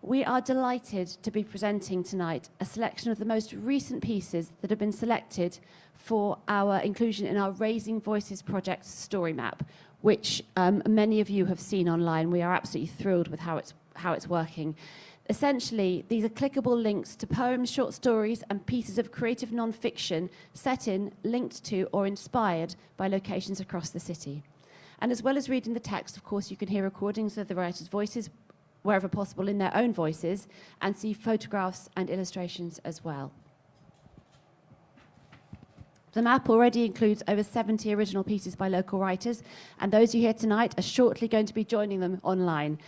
We are delighted to be presenting tonight a selection of the most recent pieces that have been selected for our inclusion in our Raising Voices project story map, which many of you have seen online. We are absolutely thrilled with how it's working. Essentially, these are clickable links to poems, short stories, and pieces of creative non-fiction set in, linked to, or inspired by locations across the city. And as well as reading the text, of course, you can hear recordings of the writers' voices, wherever possible in their own voices, and see photographs and illustrations as well. The map already includes over 70 original pieces by local writers, and those you hear tonight are shortly going to be joining them online.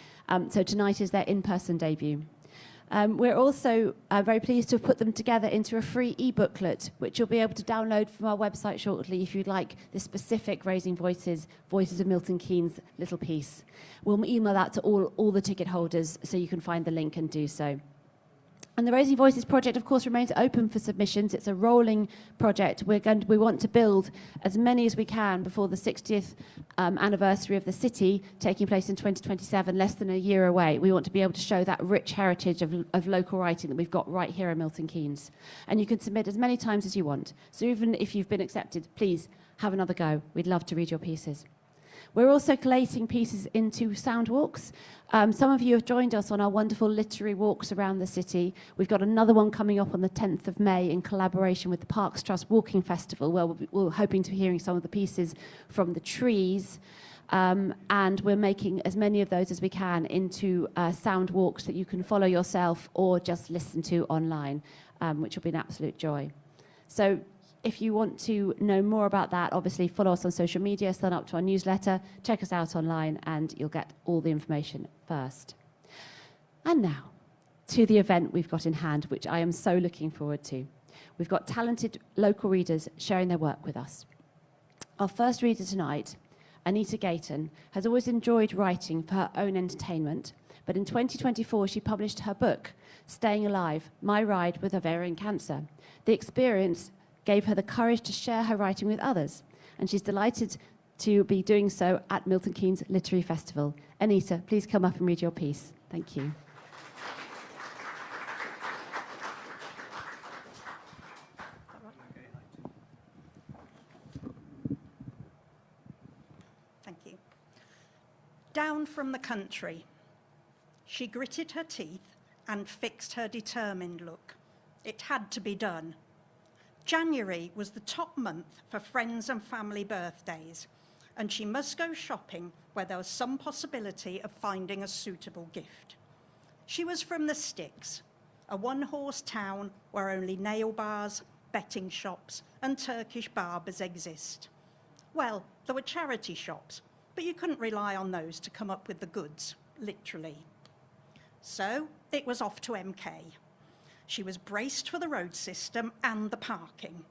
So tonight is their in-person debut. We're also very pleased to have put them together into a free e-booklet, which you'll be able to download from our website shortly if you'd like this specific Raising Voices, Voices of Milton Keynes little piece. We'll email that to all the ticket holders so you can find the link and do so. And the Raising Voices project, of course, remains open for submissions. It's a rolling project. We want to build as many as we can before the 60th anniversary of the city, taking place in 2027, less than a year away. We want to be able to show that rich heritage of local writing that we've got right here in Milton Keynes. And you can submit as many times as you want. So even if you've been accepted, please have another go. We'd love to read your pieces. We're also collating pieces into sound walks. Some of you have joined us on our wonderful literary walks around the city. We've got another one coming up on the 10th of May in collaboration with the Parks Trust Walking Festival, where we're hoping to be hearing some of the pieces from the trees. And we're making as many of those as we can into sound walks that you can follow yourself or just listen to online, which will be an absolute joy. So if you want to know more about that, obviously follow us on social media, sign up to our newsletter, check us out online, and you'll get all the information first. And now, to the event we've got in hand, which I am so looking forward to. We've got talented local readers sharing their work with us. Our first reader tonight, Anita Gayton, has always enjoyed writing for her own entertainment, but in 2024 she published her book, Staying Alive, My Ride with Ovarian Cancer. The experience gave her the courage to share her writing with others, and she's delighted to be doing so at Milton Keynes Literary Festival. Anita, please come up and read your piece. Thank you. Thank you. Down from the country. She gritted her teeth and fixed her determined look. It had to be done. January was the top month for friends and family birthdays, and she must go shopping where there was some possibility of finding a suitable gift. She was from the sticks, a one-horse town where only nail bars, betting shops, and Turkish barbers exist. Well, there were charity shops, but you couldn't rely on those to come up with the goods, literally. So it was off to MK. She was braced for the road system and the parking.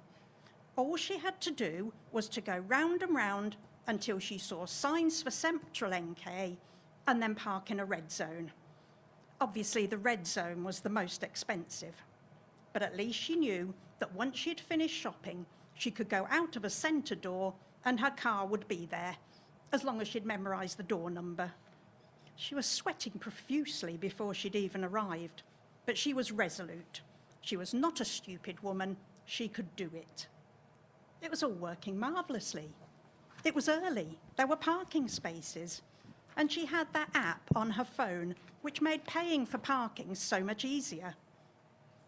All she had to do was to go round and round until she saw signs for Central NK and then park in a red zone. Obviously, the red zone was the most expensive, but at least she knew that once she'd finished shopping, she could go out of a centre door and her car would be there, as long as she'd memorised the door number. She was sweating profusely before she'd even arrived. But she was resolute. She was not a stupid woman. She could do it. It was all working marvellously. It was early. There were parking spaces. And she had that app on her phone, which made paying for parking so much easier.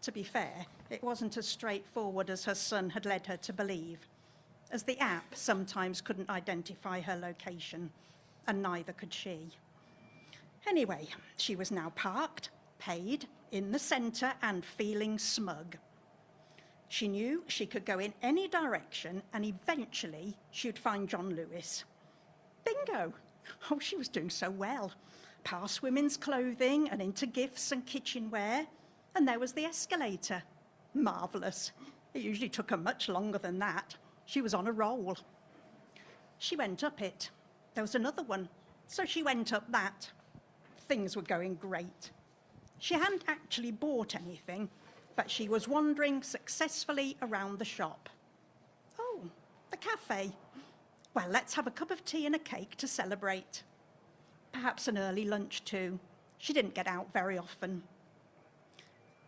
To be fair, it wasn't as straightforward as her son had led her to believe, as the app sometimes couldn't identify her location, and neither could she. Anyway, she was now parked, paid, in the centre and feeling smug. She knew she could go in any direction and eventually she'd find John Lewis. Bingo! Oh, she was doing so well. Past women's clothing and into gifts and kitchenware, and there was the escalator. Marvellous. It usually took her much longer than that. She was on a roll. She went up it. There was another one, so she went up that. Things were going great. She hadn't actually bought anything, but she was wandering successfully around the shop. Oh, the cafe. Well, let's have a cup of tea and a cake to celebrate. Perhaps an early lunch too. She didn't get out very often.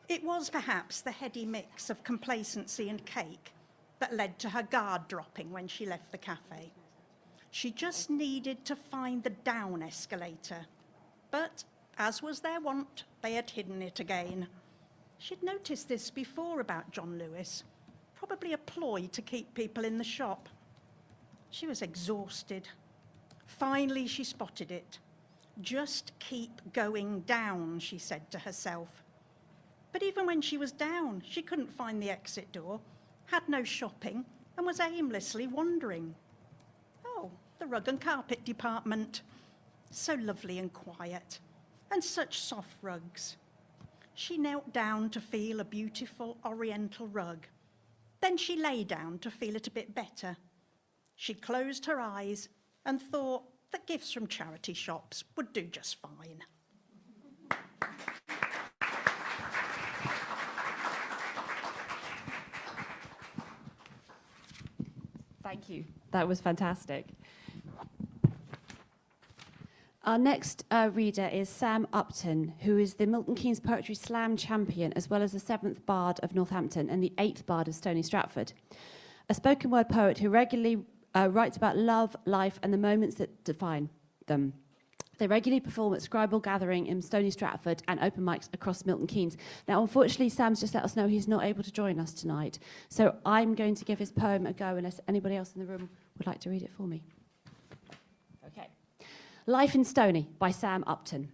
It was perhaps the heady mix of complacency and cake that led to her guard dropping when she left the cafe. She just needed to find the down escalator. But, as was their wont, they had hidden it again. She'd noticed this before about John Lewis, probably a ploy to keep people in the shop. She was exhausted. Finally, she spotted it. Just keep going down, she said to herself. But even when she was down, she couldn't find the exit door, had no shopping, and was aimlessly wandering. Oh, the rug and carpet department. So lovely and quiet, and such soft rugs. She knelt down to feel a beautiful oriental rug. Then she lay down to feel it a bit better. She closed her eyes and thought that gifts from charity shops would do just fine. Thank you. That was fantastic. Our next reader is Sam Upton, who is the Milton Keynes Poetry Slam champion, as well as the 7th Bard of Northampton and the 8th Bard of Stony Stratford. A spoken word poet who regularly writes about love, life, and the moments that define them. They regularly perform at Scribal Gathering in Stony Stratford and open mics across Milton Keynes. Now, unfortunately, Sam's just let us know he's not able to join us tonight. So I'm going to give his poem a go unless anybody else in the room would like to read it for me. Okay. Life in Stony by Sam Upton.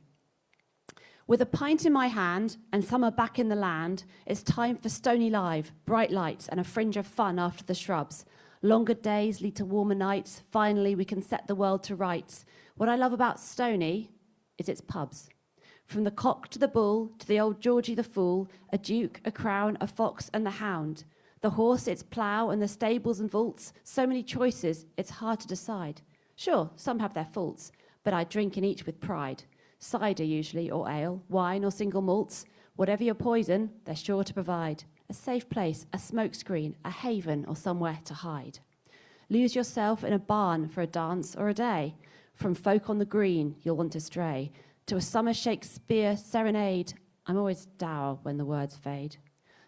With a pint in my hand and summer back in the land, it's time for Stony Live, bright lights and a fringe of fun after the shrubs. Longer days lead to warmer nights. Finally, we can set the world to rights. What I love about Stony is its pubs. From the Cock to the Bull, to the old Georgie the Fool, a duke, a crown, a fox and the hound. The horse, its plough and the stables and vaults. So many choices, it's hard to decide. Sure, some have their faults, but I drink in each with pride. Cider usually, or ale, wine or single malts. Whatever your poison, they're sure to provide. A safe place, a smokescreen, a haven or somewhere to hide. Lose yourself in a barn for a dance or a day. From folk on the green, you'll want to stray. To a summer Shakespeare serenade, I'm always dour when the words fade.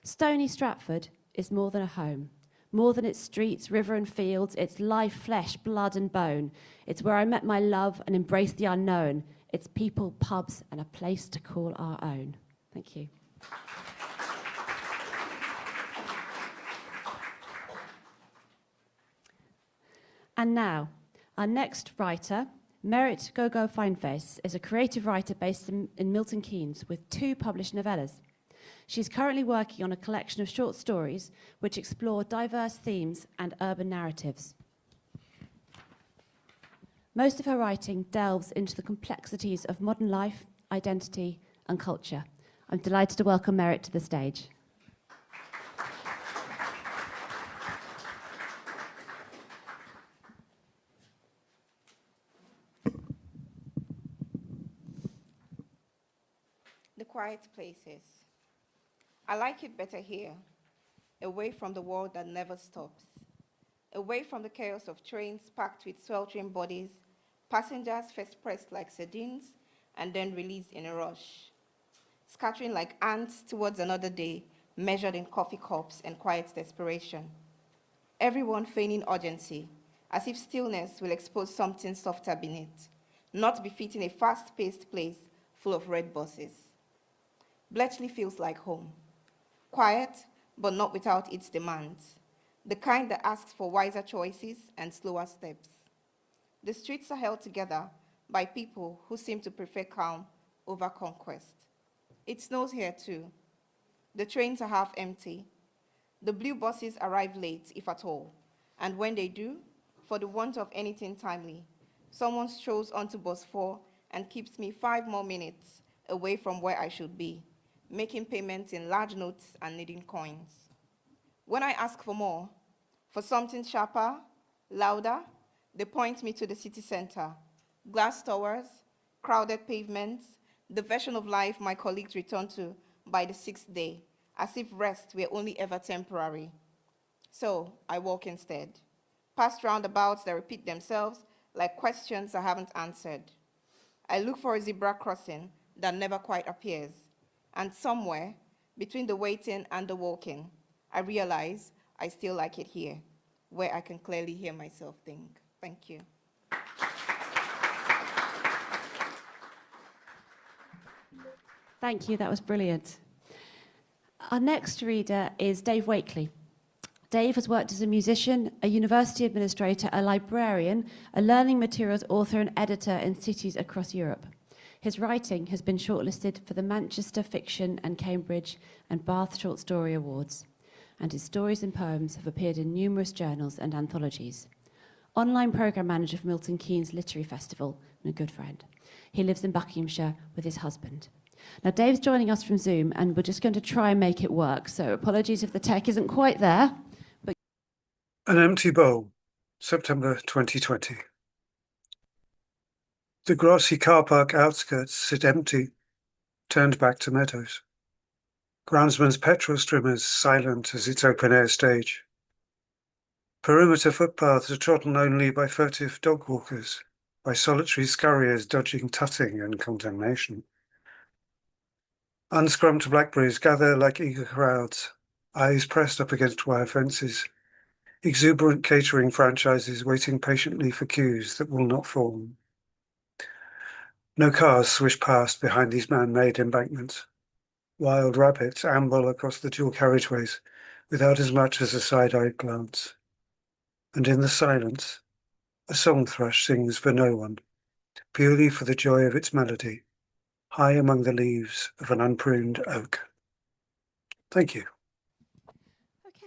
Stony Stratford is more than a home. More than its streets, river and fields, it's life, flesh, blood and bone. It's where I met my love and embraced the unknown. It's people, pubs and a place to call our own. Thank you. And now, our next writer, Merit Gogo Fineface, is a creative writer based in Milton Keynes with 2 published novellas. She's currently working on a collection of short stories which explore diverse themes and urban narratives. Most of her writing delves into the complexities of modern life, identity, and culture. I'm delighted to welcome Merit to the stage. The quiet places. I like it better here, away from the world that never stops, away from the chaos of trains packed with sweltering bodies, passengers first pressed like sardines and then released in a rush, scattering like ants towards another day, measured in coffee cups and quiet desperation. Everyone feigning urgency, as if stillness will expose something softer beneath, not befitting a fast-paced place full of red buses. Bletchley feels like home. Quiet, but not without its demands. The kind that asks for wiser choices and slower steps. The streets are held together by people who seem to prefer calm over conquest. It snows here too. The trains are half empty. The blue buses arrive late, if at all. And when they do, for the want of anything timely, someone strolls onto bus 4 and keeps me 5 more minutes away from where I should be, making payments in large notes and needing coins. When I ask for more, for something sharper, louder, they point me to the city center, glass towers, crowded pavements, the version of life my colleagues return to by the 6th day, as if rest were only ever temporary. So I walk instead, past roundabouts that repeat themselves like questions I haven't answered. I look for a zebra crossing that never quite appears. And somewhere between the waiting and the walking, I realize I still like it here, where I can clearly hear myself think. Thank you. Thank you, that was brilliant. Our next reader is Dave Wakely. Dave has worked as a musician, a university administrator, a librarian, a learning materials author and editor in cities across Europe. His writing has been shortlisted for the Manchester Fiction and Cambridge and Bath Short Story Awards, and his stories and poems have appeared in numerous journals and anthologies. Online programme manager for Milton Keynes Literary Festival and a good friend. He lives in Buckinghamshire with his husband. Now, Dave's joining us from Zoom, and we're just going to try and make it work, so apologies if the tech isn't quite there. But An Empty Bowl, September 2020. The grassy car park outskirts sit empty, turned back to meadows. Groundsman's petrol streamers silent as its open-air stage. Perimeter footpaths are trodden only by furtive dog walkers, by solitary scurriers dodging tutting and condemnation. Unscrumped blackberries gather like eager crowds, eyes pressed up against wire fences. Exuberant catering franchises waiting patiently for queues that will not form. No cars swish past behind these man-made embankments. Wild rabbits amble across the dual carriageways without as much as a side-eyed glance. And in the silence, a song thrush sings for no one, purely for the joy of its melody, high among the leaves of an unpruned oak. Thank you.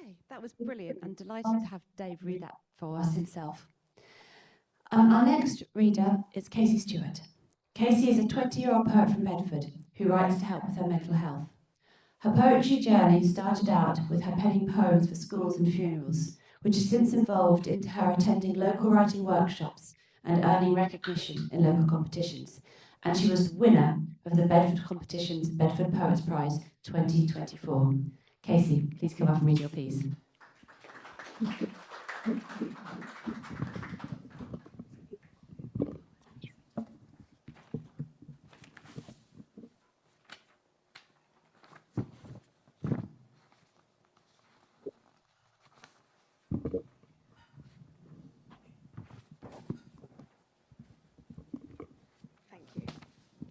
okay, that was brilliant. I'm delighted to have Dave read that for us himself. Our next reader is Casey Stewart. Casey is a 20-year-old poet from Bedford who writes to help with her mental health. Her poetry journey started out with her penning poems for schools and funerals, which has since evolved into her attending local writing workshops and earning recognition in local competitions. And she was the winner of the Bedford Competition's Bedford Poets Prize 2024. Casey, please come up and read your piece.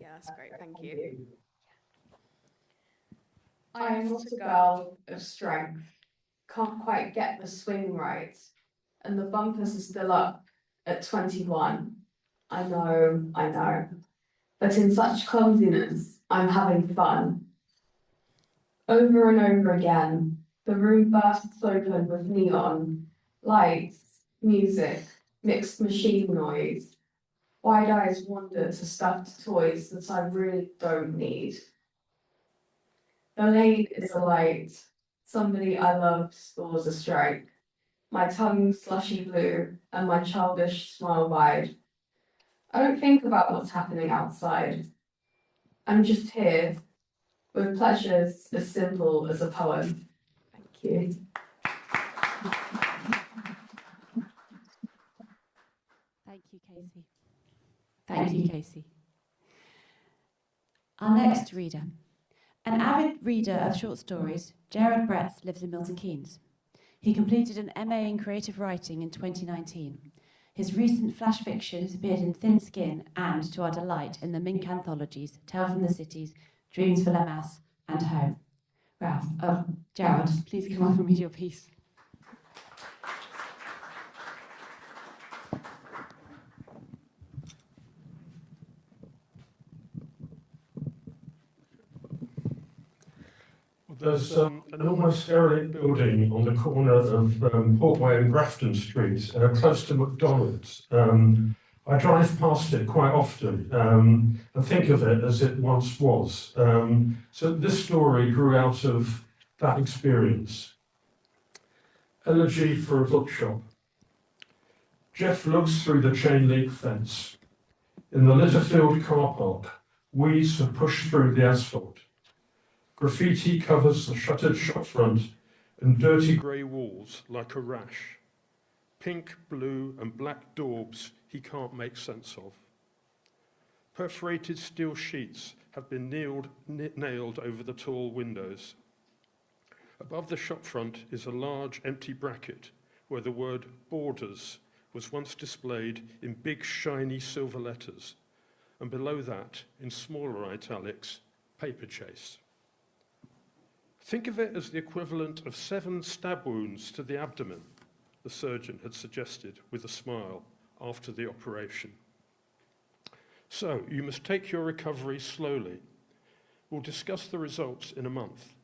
That's great, thank you. I am not a girl of strength, can't quite get the swing right, and the bumpers are still up at 21. I know, but in such clumsiness, I'm having fun. Over and over again, the room bursts open with neon, lights, music, mixed machine noise. Wide eyes wander to stuffed toys that I really don't need. The lane is alight. Somebody I love scores a strike. My tongue slushy blue and my childish smile wide. I don't think about what's happening outside. I'm just here with pleasures as simple as a poem. Thank you. Thank you, Casey. Thank you, Casey. Our next reader. An avid reader of short stories, Gerard Bretz lives in Milton Keynes. He completed an MA in creative writing in 2019. His recent flash fiction has appeared in Thin Skin and, to our delight, in the Mink anthologies, Tale from the Cities, Dreams for Lamas, and Home. Gerard, please come up and read your piece. There's an almost derelict building on the corner of Portway and Grafton Street, close to McDonald's. I drive past it quite often and think of it as it once was. So this story grew out of that experience. Elegy for a bookshop. Jeff looks through the chain link fence. In the litter-filled car park, weeds have pushed through the asphalt. Graffiti covers the shuttered shop front and dirty grey walls like a rash. Pink, blue and black daubs he can't make sense of. Perforated steel sheets have been nailed over the tall windows. Above the shop front is a large empty bracket where the word Borders was once displayed in big shiny silver letters, and below that, in smaller italics, Paper Chase. Think of it as the equivalent of 7 stab wounds to the abdomen, the surgeon had suggested with a smile after the operation. So, you must take your recovery slowly. We'll discuss the results in a month.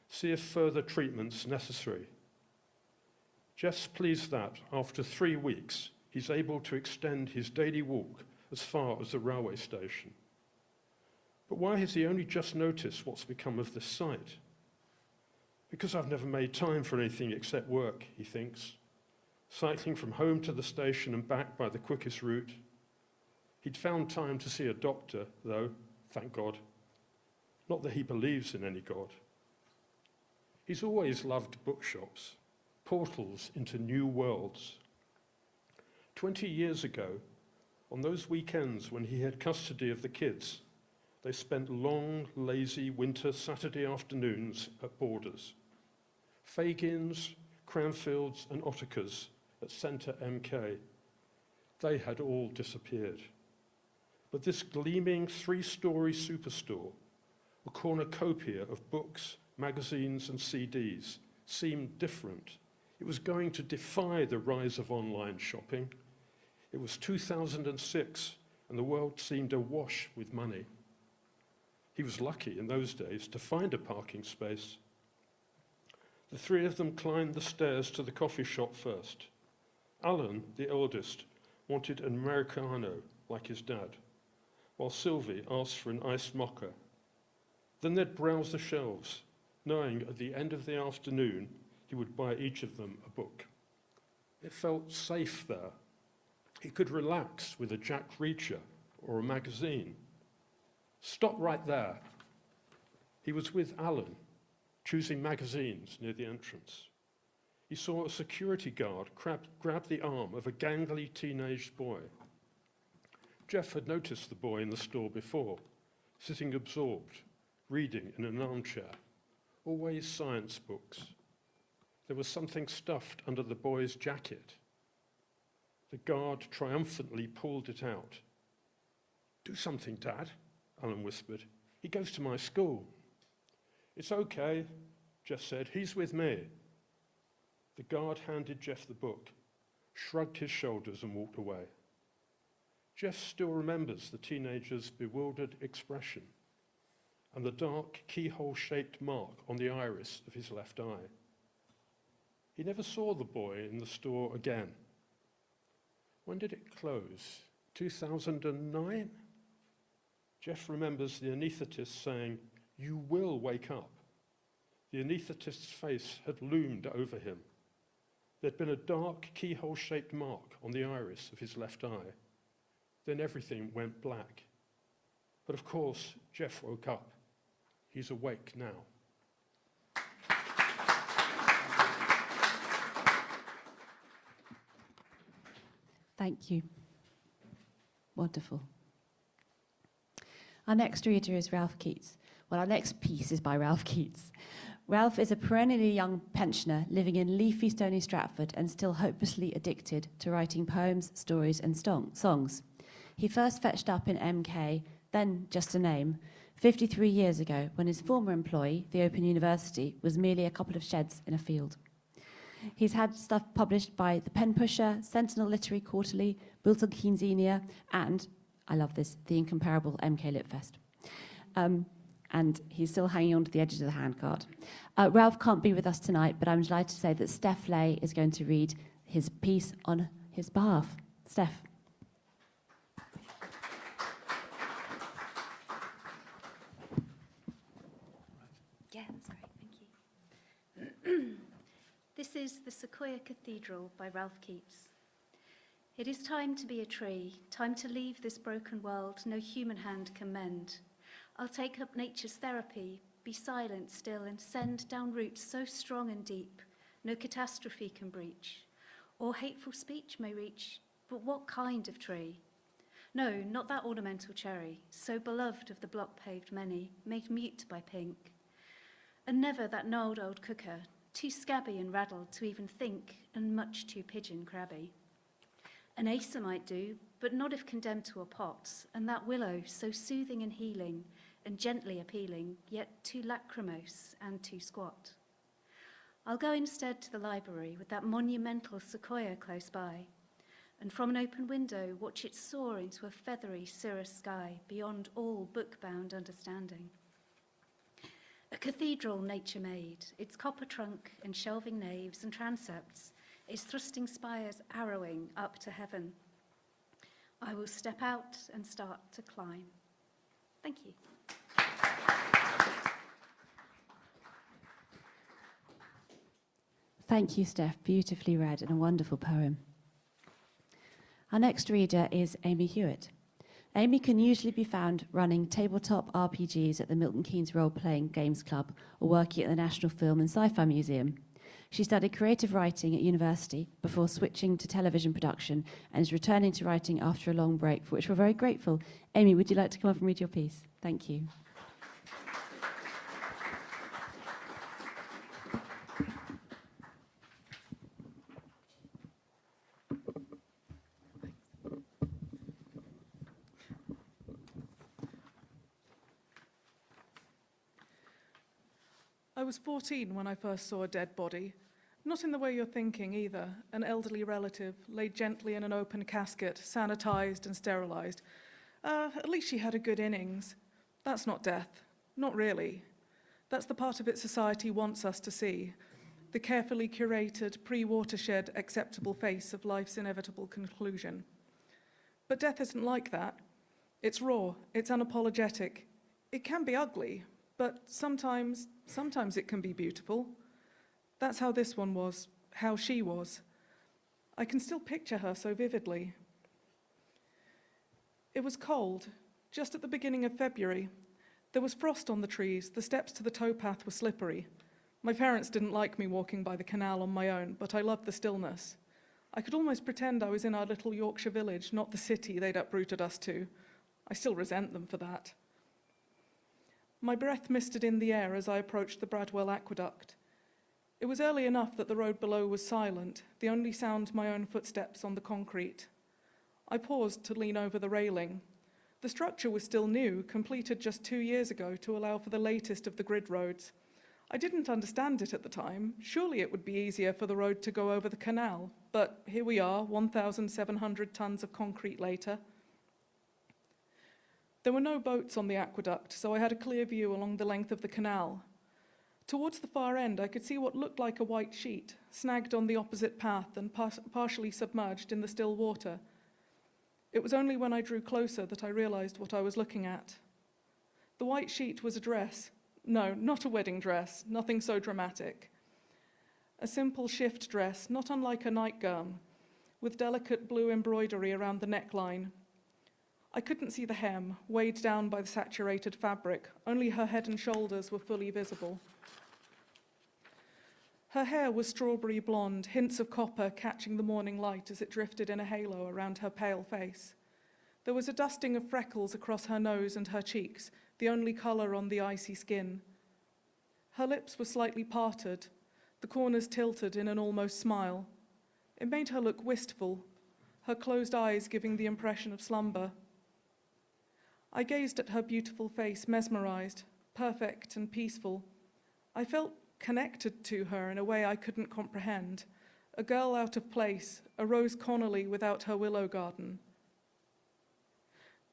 See if further treatment's necessary. Jeff's pleased that, after 3 weeks, he's able to extend his daily walk as far as the railway station. But why has he only just noticed what's become of this site? Because I've never made time for anything except work, he thinks. Cycling from home to the station and back by the quickest route. He'd found time to see a doctor, though, thank God. Not that he believes in any God. He's always loved bookshops, portals into new worlds. 20 years ago, on those weekends when he had custody of the kids, they spent long, lazy winter Saturday afternoons at Borders. Fagins, Cranfields and Ottakers at Centre MK. They had all disappeared. But this gleaming 3-story superstore, a cornucopia of books, magazines and CDs, seemed different. It was going to defy the rise of online shopping. It was 2006 and the world seemed awash with money. He was lucky in those days to find a parking space. The 3 of them climbed the stairs to the coffee shop first. Alan, the eldest, wanted an Americano like his dad, while Sylvie asked for an iced mocha. Then they'd browse the shelves, knowing at the end of the afternoon he would buy each of them a book. It felt safe there. He could relax with a Jack Reacher or a magazine. Stop right there. He was with Alan, choosing magazines near the entrance. He saw a security guard grab the arm of a gangly teenage boy. Jeff had noticed the boy in the store before, sitting absorbed, reading in an armchair, always science books. There was something stuffed under the boy's jacket. The guard triumphantly pulled it out. "Do something, Dad," Alan whispered. "He goes to my school." "It's okay," Jeff said. "He's with me." The guard handed Jeff the book, shrugged his shoulders and walked away. Jeff still remembers the teenager's bewildered expression and the dark keyhole-shaped mark on the iris of his left eye. He never saw the boy in the store again. When did it close? 2009? Jeff remembers the anaesthetist saying, "You will wake up." The anaesthetist's face had loomed over him. There'd been a dark keyhole-shaped mark on the iris of his left eye. Then everything went black. But of course, Jeff woke up. He's awake now. Thank you. Wonderful. Our next reader is Ralph Keats. Well, our next piece is by Ralph Keats. Ralph is a perennially young pensioner living in leafy stony Stratford and still hopelessly addicted to writing poems, stories and songs. He first fetched up in MK, then just a name, 53 years ago when his former employee, the Open University, was merely a couple of sheds in a field. He's had stuff published by The Pen Pusher, Sentinel Literary Quarterly, Milton Keynes, and, I love this, the incomparable MK Litfest. And he's still hanging on to the edges of the handcart. Ralph can't be with us tonight, but I'm delighted to say that Steph Lay is going to read his piece on his behalf. Steph. Yeah, that's great, thank you. This is The Sequoia Cathedral by Ralph Keats. It is time to be a tree, time to leave this broken world no human hand can mend. I'll take up nature's therapy, be silent still, and send down roots so strong and deep, no catastrophe can breach, or hateful speech may reach, but what kind of tree? No, not that ornamental cherry, so beloved of the block-paved many, made mute by pink. And never that gnarled old cooker, too scabby and raddled to even think, and much too pigeon-crabby. An acer might do, but not if condemned to a pot, and that willow, so soothing and healing, and gently appealing, yet too lachrymose and too squat. I'll go instead to the library with that monumental sequoia close by, and from an open window watch it soar into a feathery cirrus sky beyond all book-bound understanding. A cathedral nature made, its copper trunk and shelving naves and transepts, its thrusting spires arrowing up to heaven. I will step out and start to climb. Thank you. Thank you, Steph. Beautifully read and a wonderful poem. Our next reader is Amy Hewitt. Amy can usually be found running tabletop RPGs at the Milton Keynes Role-Playing Games Club or working at the National Film and Sci-Fi Museum. She studied creative writing at university before switching to television production and is returning to writing after a long break, for which we're very grateful. Amy, would you like to come up and read your piece? Thank you. I was 14 when I first saw a dead body. Not in the way you're thinking either. An elderly relative laid gently in an open casket, sanitized and sterilized. At least she had a good innings. That's not death. Not really. That's the part of it society wants us to see. The carefully curated, pre-watershed, acceptable face of life's inevitable conclusion. But death isn't like that. It's raw. It's unapologetic. It can be ugly. But sometimes it can be beautiful. That's how this one was, how she was. I can still picture her so vividly. It was cold, just at the beginning of February. There was frost on the trees, the steps to the towpath were slippery. My parents didn't like me walking by the canal on my own, but I loved the stillness. I could almost pretend I was in our little Yorkshire village, not the city they'd uprooted us to. I still resent them for that. My breath misted in the air as I approached the Bradwell Aqueduct. It was early enough that the road below was silent, the only sound my own footsteps on the concrete. I paused to lean over the railing. The structure was still new, completed just 2 years ago to allow for the latest of the grid roads. I didn't understand it at the time. Surely it would be easier for the road to go over the canal. But here we are, 1,700 tons of concrete later. There were no boats on the aqueduct, so I had a clear view along the length of the canal. Towards the far end, I could see what looked like a white sheet, snagged on the opposite path and partially submerged in the still water. It was only when I drew closer that I realized what I was looking at. The white sheet was a dress. No, not a wedding dress, nothing so dramatic. A simple shift dress, not unlike a nightgown, with delicate blue embroidery around the neckline. I couldn't see the hem, weighed down by the saturated fabric. Only her head and shoulders were fully visible. Her hair was strawberry blonde, hints of copper catching the morning light as it drifted in a halo around her pale face. There was a dusting of freckles across her nose and her cheeks, the only color on the icy skin. Her lips were slightly parted, the corners tilted in an almost smile. It made her look wistful, her closed eyes giving the impression of slumber. I gazed at her beautiful face, mesmerized, perfect and peaceful. I felt connected to her in a way I couldn't comprehend. A girl out of place, a Rose Connolly without her willow garden.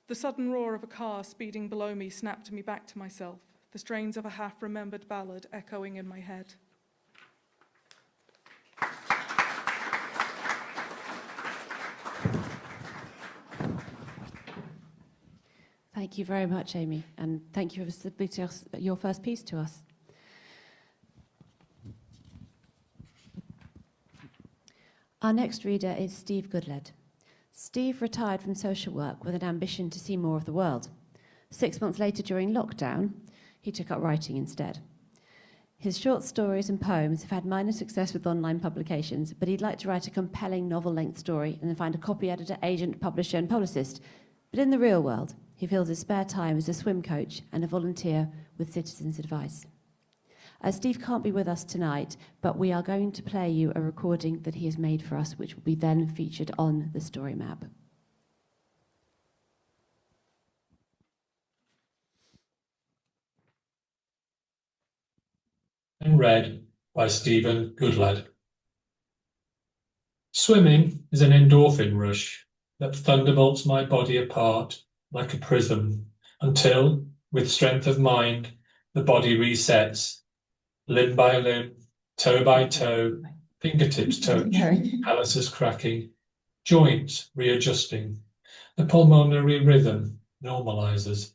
The sudden roar of a car speeding below me snapped me back to myself, the strains of a half-remembered ballad echoing in my head. Thank you very much, Amy, and thank you for submitting your first piece to us. Our next reader is Steve Goodled. Steve retired from social work with an ambition to see more of the world. 6 months later, during lockdown, he took up writing instead. His short stories and poems have had minor success with online publications, but he'd like to write a compelling novel-length story and then find a copy editor, agent, publisher, and publicist. But in the real world, he fills his spare time as a swim coach and a volunteer with Citizens Advice. Steve can't be with us tonight, but we are going to play you a recording that he has made for us, which will be then featured on the story map. And read by Stephen Goodlad. Swimming is an endorphin rush that thunderbolts my body apart like a prism until, with strength of mind, the body resets, limb by limb, toe by toe, fingertips touch, calluses cracking, joints readjusting. The pulmonary rhythm normalizes.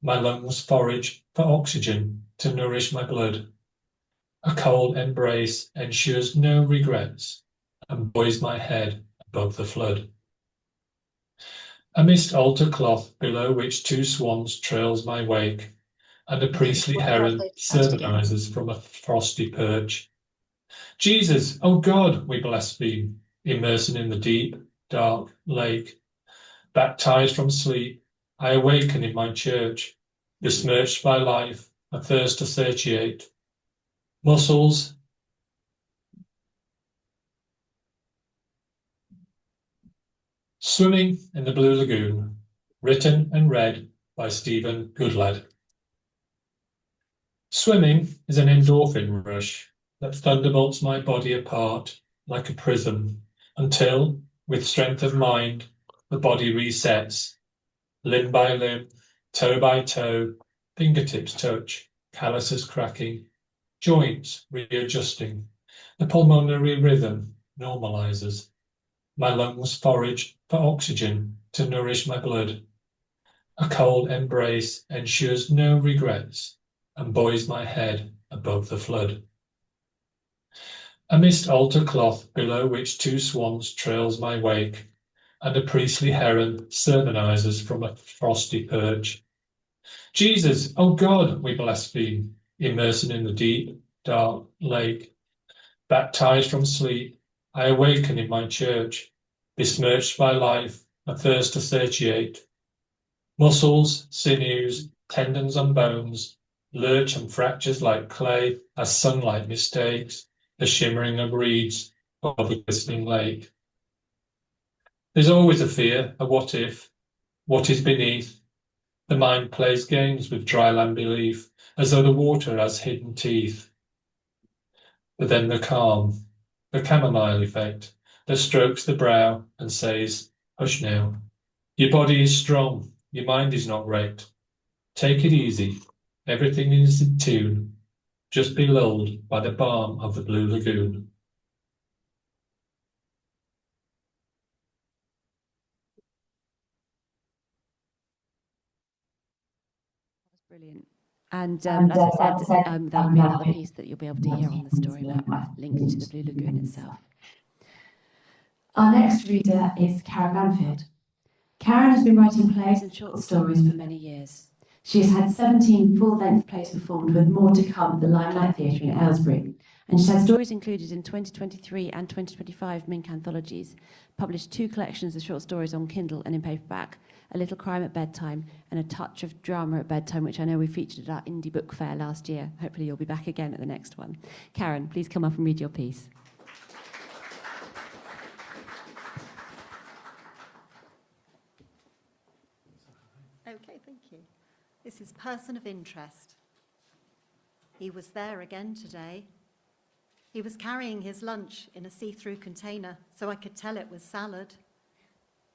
My lungs forage for oxygen to nourish my blood. A cold embrace ensures no regrets and buoys my head above the flood. A mist altar cloth below which two swans trails my wake, and a priestly heron sermonizes from a frosty perch. Jesus, oh God, we blaspheme, immersing in the deep, dark lake. Baptized from sleep, I awaken in my church, besmirched by life, a thirst to satiate. Muscles, Swimming in the Blue Lagoon, written and read by Stephen Goodlad. Swimming is an endorphin rush that thunderbolts my body apart like a prism until, with strength of mind, the body resets, limb by limb, toe by toe, fingertips touch, calluses cracking, joints readjusting. The pulmonary rhythm normalizes. My lungs forage for oxygen to nourish my blood. A cold embrace ensures no regrets and buoys my head above the flood. A mist altar cloth below which two swans trails my wake, and a priestly heron sermonizes from a frosty perch. Jesus, oh God, we blaspheme, immersing in the deep, dark lake. Baptized from sleep, I awaken in my church, besmirched by life, a thirst to satiate. Muscles, sinews, tendons and bones lurch and fractures like clay as sunlight mistakes the shimmering of reeds of a glistening lake. There's always a fear, a what if, what is beneath. The mind plays games with dry land belief, as though the water has hidden teeth. But then the calm, the chamomile effect, that strokes the brow and says, hush now. Your body is strong, your mind is not wrecked. Take it easy, everything is in tune. Just be lulled by the balm of the Blue Lagoon. Brilliant. And as I said, there'll be another piece that you'll be able to hear on the story map linked to the Blue Lagoon itself. Our next reader is Karen Banfield. Karen has been writing plays and short stories for many years. She has had 17 full-length plays performed, with more to come at the Limelight Theatre in Aylesbury. And she's had stories included in 2023 and 2025 Mink anthologies, published 2 collections of short stories on Kindle and in paperback, A Little Crime at Bedtime and A Touch of Drama at Bedtime, which I know we featured at our indie book fair last year. Hopefully you'll be back again at the next one. Karen, please come up and read your piece. Okay, thank you. This is Person of Interest. He was there again today. He was carrying his lunch in a see-through container, so I could tell it was salad.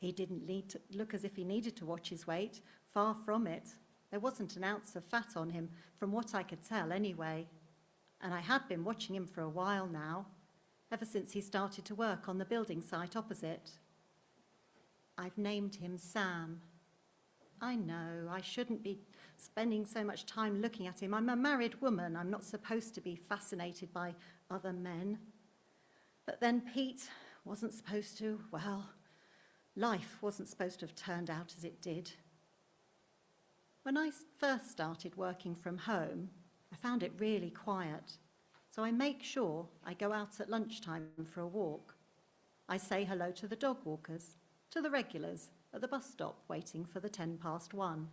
He didn't need to look as if he needed to watch his weight. Far from it. There wasn't an ounce of fat on him, from what I could tell anyway. And I had been watching him for a while now, ever since he started to work on the building site opposite. I've named him Sam. I know, I shouldn't be spending so much time looking at him. I'm a married woman. I'm not supposed to be fascinated by other men. But then Pete wasn't supposed to, well, life wasn't supposed to have turned out as it did. When I first started working from home, I found it really quiet. So I make sure I go out at lunchtime for a walk. I say hello to the dog walkers, to the regulars, at the bus stop waiting for the 1:10.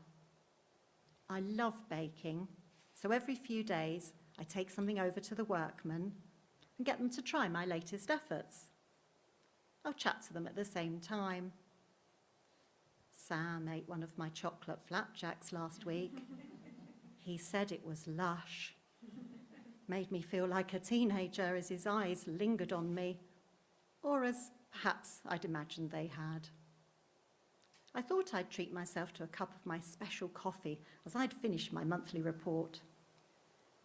I love baking, so every few days I take something over to the workmen and get them to try my latest efforts. I'll chat to them at the same time. Sam ate one of my chocolate flapjacks last week. He said it was lush. Made me feel like a teenager as his eyes lingered on me, or as perhaps I'd imagined they had. I thought I'd treat myself to a cup of my special coffee as I'd finished my monthly report.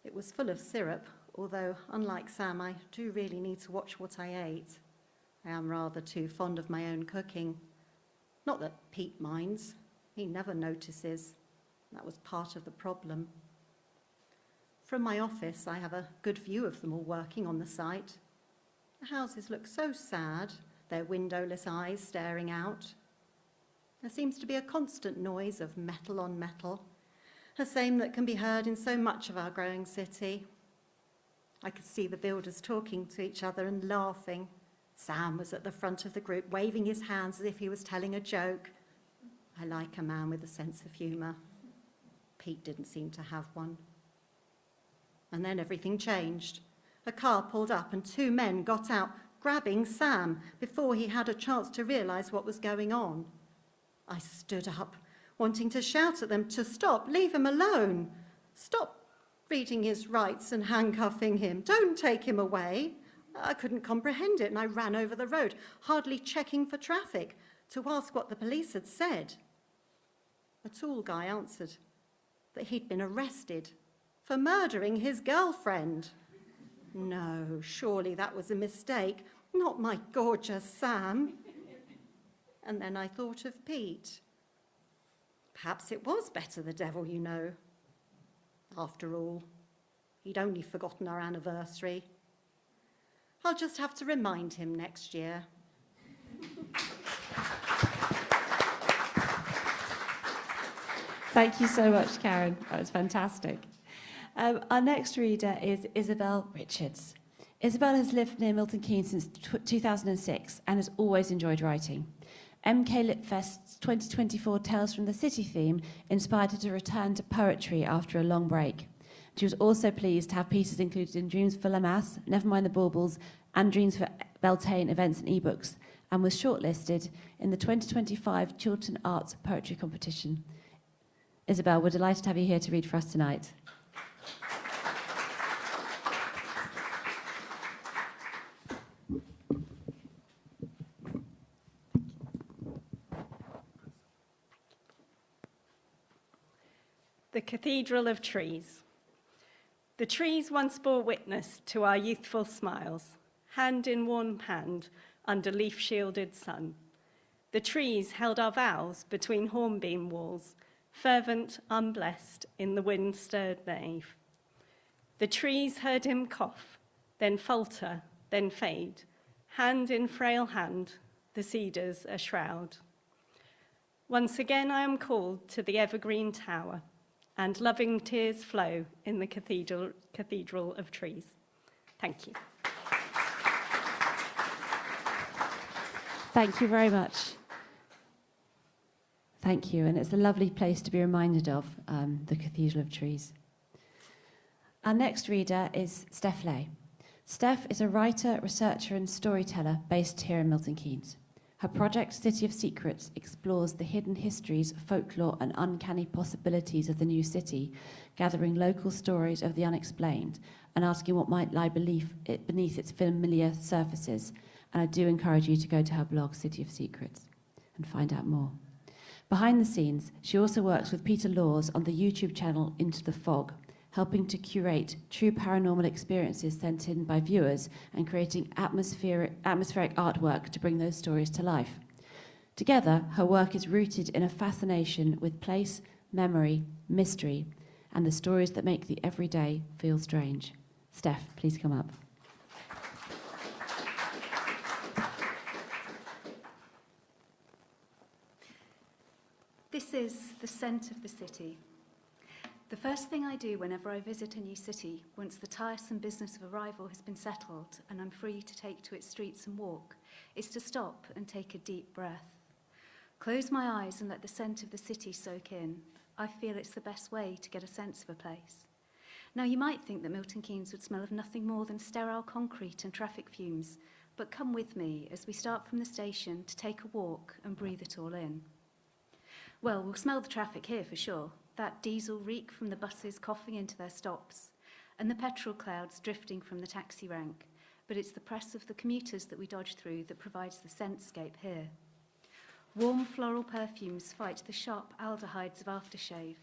It was full of syrup, although, unlike Sam, I do really need to watch what I ate. I am rather too fond of my own cooking. Not that Pete minds. He never notices. That was part of the problem. From my office, I have a good view of them all working on the site. The houses look so sad, their windowless eyes staring out. There seems to be a constant noise of metal on metal, the same that can be heard in so much of our growing city. I could see the builders talking to each other and laughing. Sam was at the front of the group, waving his hands as if he was telling a joke. I like a man with a sense of humour. Pete didn't seem to have one. And then everything changed. A car pulled up and two men got out, grabbing Sam before he had a chance to realise what was going on. I stood up, wanting to shout at them to stop, leave him alone. Stop reading his rights and handcuffing him. Don't take him away. I couldn't comprehend it, and I ran over the road, hardly checking for traffic, to ask what the police had said. A tall guy answered that he'd been arrested for murdering his girlfriend. No, surely that was a mistake. Not my gorgeous Sam. And then I thought of Pete. Perhaps it was better the devil, you know. After all, he'd only forgotten our anniversary. I'll just have to remind him next year. Thank you so much, Karen. That was fantastic. Our next reader is Isabel Richards. Isabel has lived near Milton Keynes since 2006 and has always enjoyed writing. MK Litfest's 2024 Tales from the City theme inspired her to return to poetry after a long break. She was also pleased to have pieces included in Dreams for Lamas, Nevermind the Baubles, and Dreams for Beltane events and ebooks, and was shortlisted in the 2025 Chiltern Arts Poetry Competition. Isabel, we're delighted to have you here to read for us tonight. The Cathedral of Trees. The trees once bore witness to our youthful smiles, hand in warm hand under leaf-shielded sun. The trees held our vows between hornbeam walls, fervent, unblessed in the wind-stirred nave. The trees heard him cough, then falter, then fade, hand in frail hand, the cedars a shroud. Once again I am called to the evergreen tower, and loving tears flow in the cathedral of trees. Thank you. Thank you very much. Thank you, and it's a lovely place to be reminded of, the Cathedral of Trees. Our next reader is Steph Lay. Steph is a writer, researcher, and storyteller based here in Milton Keynes. Her project, City of Secrets, explores the hidden histories, folklore, and uncanny possibilities of the new city, gathering local stories of the unexplained and asking what might lie beneath its familiar surfaces. And I do encourage you to go to her blog, City of Secrets, and find out more. Behind the scenes, she also works with Peter Laws on the YouTube channel Into the Fog, helping to curate true paranormal experiences sent in by viewers and creating atmospheric artwork to bring those stories to life. Together, her work is rooted in a fascination with place, memory, mystery, and the stories that make the everyday feel strange. Steph, please come up. This is the scent of the city. The first thing I do whenever I visit a new city, once the tiresome business of arrival has been settled and I'm free to take to its streets and walk, is to stop and take a deep breath. Close my eyes and let the scent of the city soak in. I feel it's the best way to get a sense of a place. Now, you might think that Milton Keynes would smell of nothing more than sterile concrete and traffic fumes, but come with me as we start from the station to take a walk and breathe it all in. Well, we'll smell the traffic here for sure, that diesel reek from the buses coughing into their stops, and the petrol clouds drifting from the taxi rank, but it's the press of the commuters that we dodge through that provides the scentscape here. Warm floral perfumes fight the sharp aldehydes of aftershave,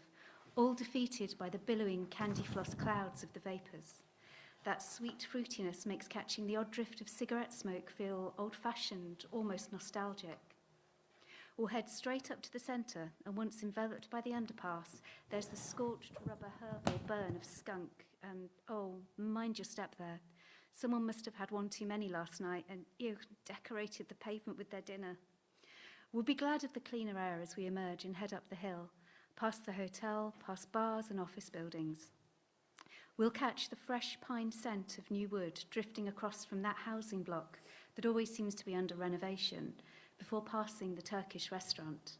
all defeated by the billowing candy floss clouds of the vapours. That sweet fruitiness makes catching the odd drift of cigarette smoke feel old-fashioned, almost nostalgic. We'll head straight up to the centre, and once enveloped by the underpass, there's the scorched rubber herbal burn of skunk, and oh, mind your step there. Someone must have had one too many last night and decorated the pavement with their dinner. We'll be glad of the cleaner air as we emerge and head up the hill, past the hotel, past bars and office buildings. We'll catch the fresh pine scent of new wood drifting across from that housing block that always seems to be under renovation before passing the Turkish restaurant.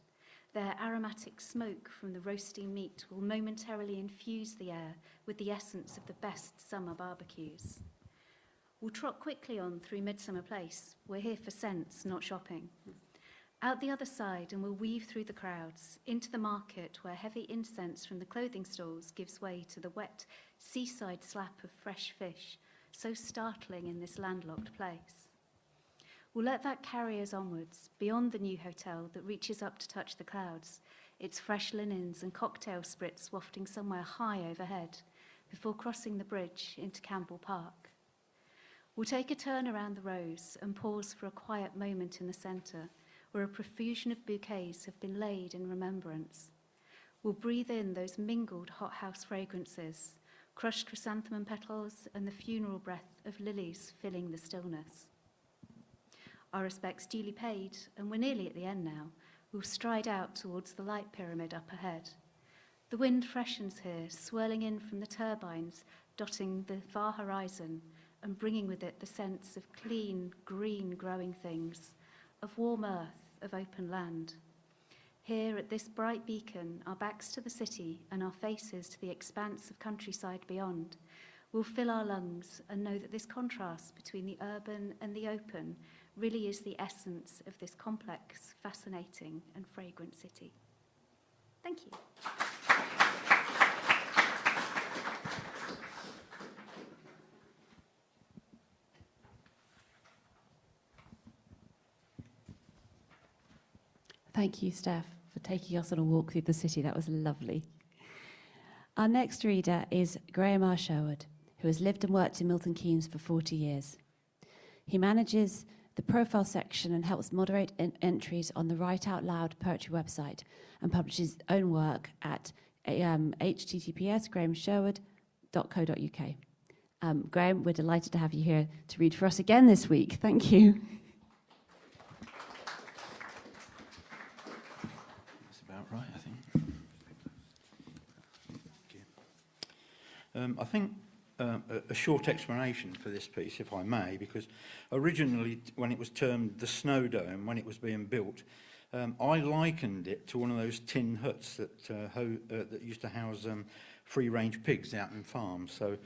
Their aromatic smoke from the roasting meat will momentarily infuse the air with the essence of the best summer barbecues. We'll trot quickly on through Midsummer Place. We're here for scents, not shopping. Out the other side, and we'll weave through the crowds, into the market where heavy incense from the clothing stalls gives way to the wet seaside slap of fresh fish, so startling in this landlocked place. We'll let that carry us onwards, beyond the new hotel that reaches up to touch the clouds, its fresh linens and cocktail spritz wafting somewhere high overhead, before crossing the bridge into Campbell Park. We'll take a turn around the rows and pause for a quiet moment in the centre, where a profusion of bouquets have been laid in remembrance. We'll breathe in those mingled hothouse fragrances, crushed chrysanthemum petals and the funeral breath of lilies filling the stillness. Our respects duly paid, and we're nearly at the end now, we'll stride out towards the light pyramid up ahead. The wind freshens here, swirling in from the turbines, dotting the far horizon, and bringing with it the sense of clean, green growing things, of warm earth, of open land. Here at this bright beacon, our backs to the city and our faces to the expanse of countryside beyond, we'll fill our lungs and know that this contrast between the urban and the open really is the essence of this complex, fascinating and fragrant city. Thank you. Thank you, Steph, for taking us on a walk through the city. That was lovely. Our next reader is Graham R. Sherwood, who has lived and worked in Milton Keynes for 40 years. He manages the profile section and helps moderate entries on the Write Out Loud poetry website and publishes his own work at https://grahamsherwood.co.uk. Graham, we're delighted to have you here to read for us again this week. Thank you. Right, I think a short explanation for this piece, if I may, because originally when it was termed the Snow Dome, when it was being built, I likened it to one of those tin huts that used to house free-range pigs out in farms. So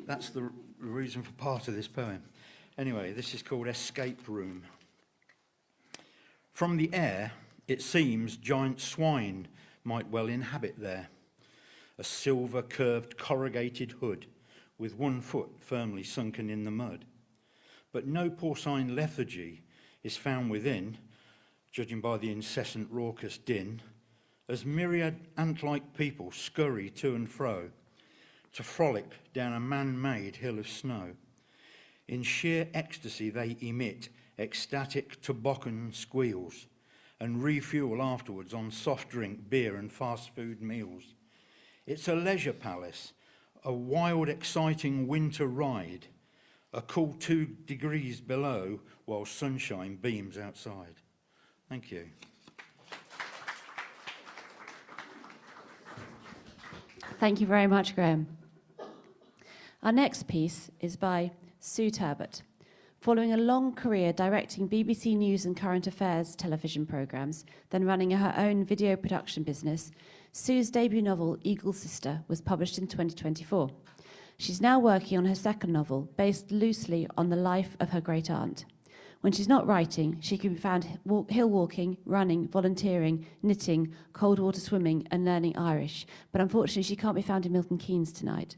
that's the reason for part of this poem. Anyway, this is called Escape Room. From the air, it seems giant swine might well inhabit there. A silver curved corrugated hood with one foot firmly sunken in the mud. But no porcine lethargy is found within, judging by the incessant raucous din, as myriad ant-like people scurry to and fro to frolic down a man-made hill of snow. In sheer ecstasy they emit ecstatic toboggan squeals and refuel afterwards on soft drink, beer and fast food meals. It's a leisure palace, a wild, exciting winter ride, a cool 2 degrees below while sunshine beams outside. Thank you. Thank you very much, Graham. Our next piece is by Sue Turbot, Following a long career directing BBC News and Current Affairs television programmes, then running her own video production business, Sue's debut novel, Eagle Sister, was published in 2024. She's now working on her second novel, based loosely on the life of her great-aunt. When she's not writing, she can be found hill walking, running, volunteering, knitting, cold water swimming, and learning Irish. But unfortunately, she can't be found in Milton Keynes tonight.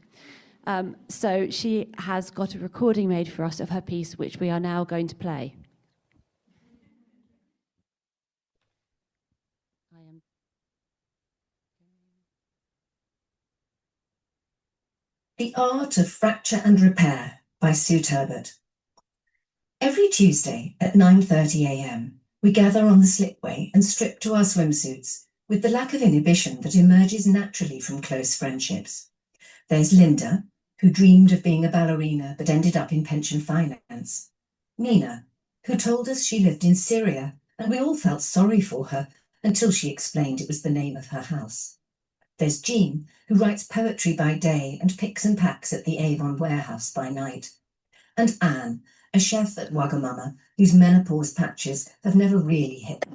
So she has got a recording made for us of her piece, which we are now going to play. The Art of Fracture and Repair by Sue Turbot. Every Tuesday at 9:30 a.m, we gather on the slipway and strip to our swimsuits with the lack of inhibition that emerges naturally from close friendships. There's Linda, who dreamed of being a ballerina but ended up in pension finance. Mina, who told us she lived in Syria and we all felt sorry for her until she explained it was the name of her house. There's Jean, who writes poetry by day and picks and packs at the Avon warehouse by night. And Anne, a chef at Wagamama, whose menopause patches have never really hit.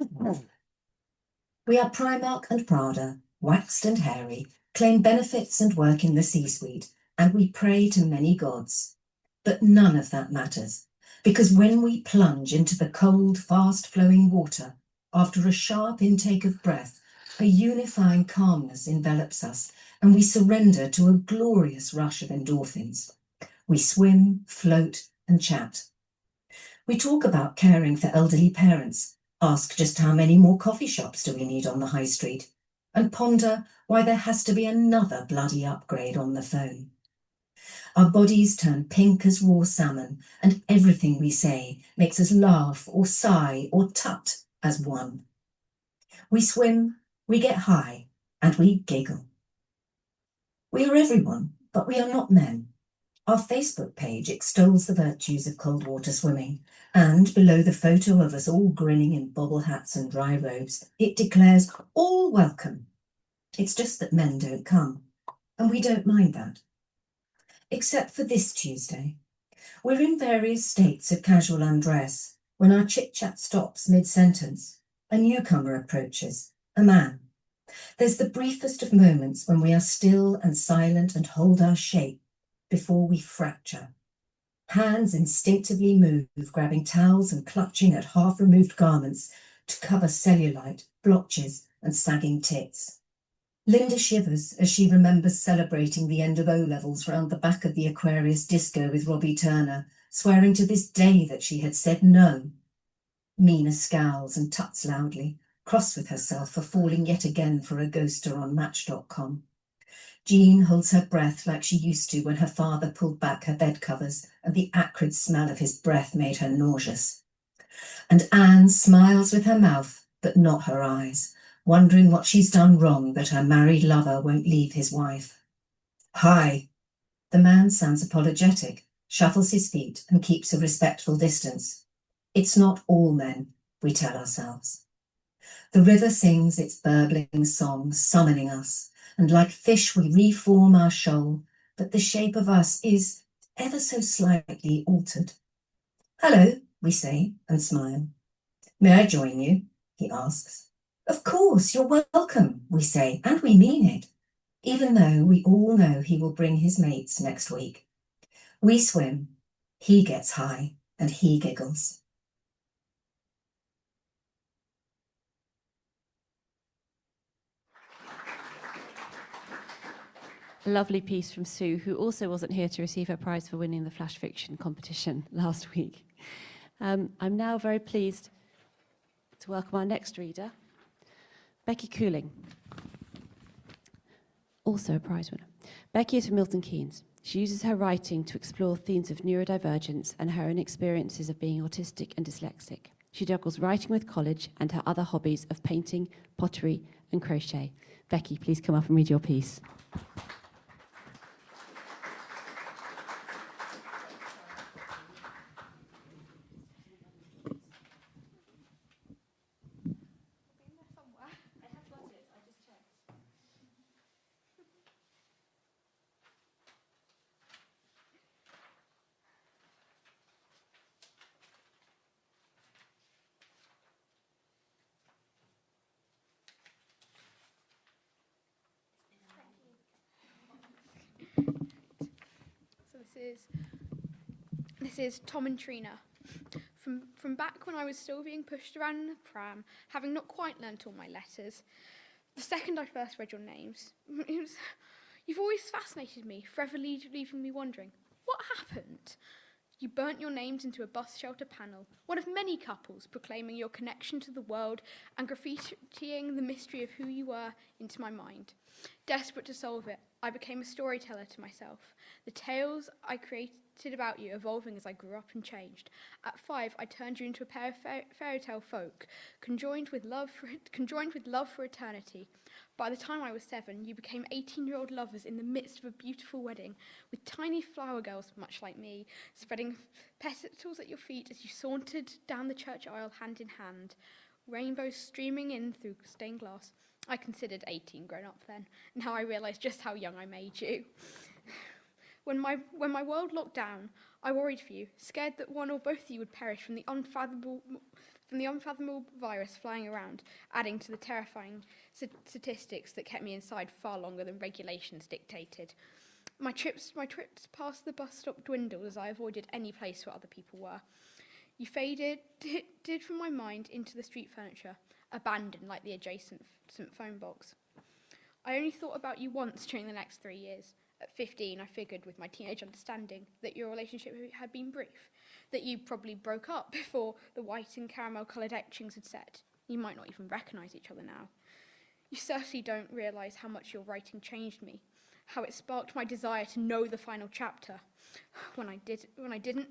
We are Primark and Prada, waxed and hairy, claim benefits and work in the C-suite, and we pray to many gods. But none of that matters, because when we plunge into the cold, fast-flowing water, after a sharp intake of breath, a unifying calmness envelops us, and we surrender to a glorious rush of endorphins. We swim, float, and chat. We talk about caring for elderly parents, ask just how many more coffee shops do we need on the high street, and ponder why there has to be another bloody upgrade on the phone. Our bodies turn pink as raw salmon, and everything we say makes us laugh or sigh or tut as one. We swim, we get high, and we giggle. We are everyone, but we are not men. Our Facebook page extols the virtues of cold water swimming, and below the photo of us all grinning in bobble hats and dry robes, it declares all welcome. It's just that men don't come, and we don't mind that. Except for this Tuesday. We're in various states of casual undress when our chit-chat stops mid-sentence. A newcomer approaches, a man. There's the briefest of moments when we are still and silent and hold our shape before we fracture. Hands instinctively move, grabbing towels and clutching at half-removed garments to cover cellulite, blotches, and sagging tits. Linda shivers as she remembers celebrating the end of O-levels round the back of the Aquarius disco with Robbie Turner, swearing to this day that she had said no. Mina scowls and tuts loudly, cross with herself for falling yet again for a ghoster on Match.com. Jean holds her breath like she used to when her father pulled back her bed covers and the acrid smell of his breath made her nauseous. And Anne smiles with her mouth, but not her eyes, wondering what she's done wrong that her married lover won't leave his wife. Hi. The man sounds apologetic, shuffles his feet and keeps a respectful distance. It's not all men, we tell ourselves. The river sings its burbling song, summoning us, and like fish we reform our shoal, but the shape of us is ever so slightly altered. Hello, we say, and smile. May I join you? He asks. Of course, you're welcome, we say, and we mean it, even though we all know he will bring his mates next week. We swim, he gets high, and he giggles. A lovely piece from Sue, who also wasn't here to receive her prize for winning the Flash Fiction competition last week. I'm now very pleased to welcome our next reader, Becky Cooling, also a prize winner. Becky is from Milton Keynes. She uses her writing to explore themes of neurodivergence and her own experiences of being autistic and dyslexic. She juggles writing with college and her other hobbies of painting, pottery, and crochet. Becky, please come up and read your piece. This is Tom and Trina. From back when I was still being pushed around in the pram, having not quite learnt all my letters, the second I first read your names, you've always fascinated me, forever leaving me wondering, what happened? You burnt your names into a bus shelter panel, one of many couples proclaiming your connection to the world and graffitiing the mystery of who you were into my mind. Desperate to solve it, I became a storyteller to myself, the tales I created about you evolving as I grew up and changed. At 5, I turned you into a pair of fairy tale folk, conjoined with love for eternity. By the time I was 7, you became 18-year-old lovers in the midst of a beautiful wedding, with tiny flower girls, much like me, spreading petals at your feet as you sauntered down the church aisle hand in hand, rainbows streaming in through stained glass. I considered 18 grown up then. Now I realise just how young I made you. When my world locked down, I worried for you, scared that one or both of you would perish from the unfathomable virus flying around, adding to the terrifying statistics that kept me inside far longer than regulations dictated. My trips past the bus stop dwindled as I avoided any place where other people were. You faded from my mind into the street furniture, abandoned like the adjacent phone box. I only thought about you once during the next 3 years. At 15, I figured with my teenage understanding that your relationship had been brief, that you probably broke up before the white and caramel-coloured etchings had set. You might not even recognise each other now. You certainly don't realise how much your writing changed me, how it sparked my desire to know the final chapter. When I didn't,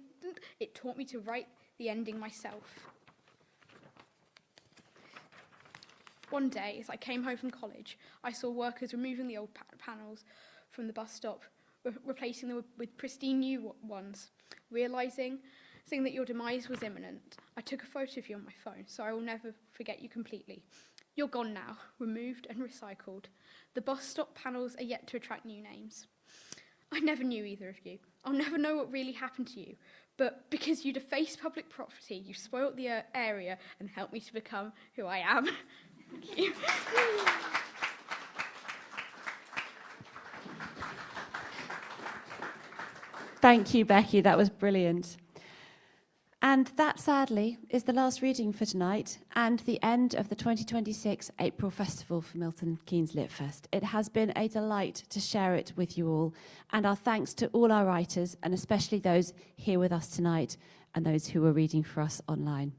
it taught me to write the ending myself. One day, as I came home from college, I saw workers removing the old panels from the bus stop, replacing them with pristine new ones. Realising that your demise was imminent, I took a photo of you on my phone, so I will never forget you completely. You're gone now, removed and recycled. The bus stop panels are yet to attract new names. I never knew either of you. I'll never know what really happened to you, but because you defaced public property, you spoilt the area and helped me to become who I am. Thank you. Thank you, Becky. That was brilliant. And that, sadly, is the last reading for tonight and the end of the 2026 April Festival for Milton Keynes Litfest. It has been a delight to share it with you all, and our thanks to all our writers, and especially those here with us tonight and those who were reading for us online.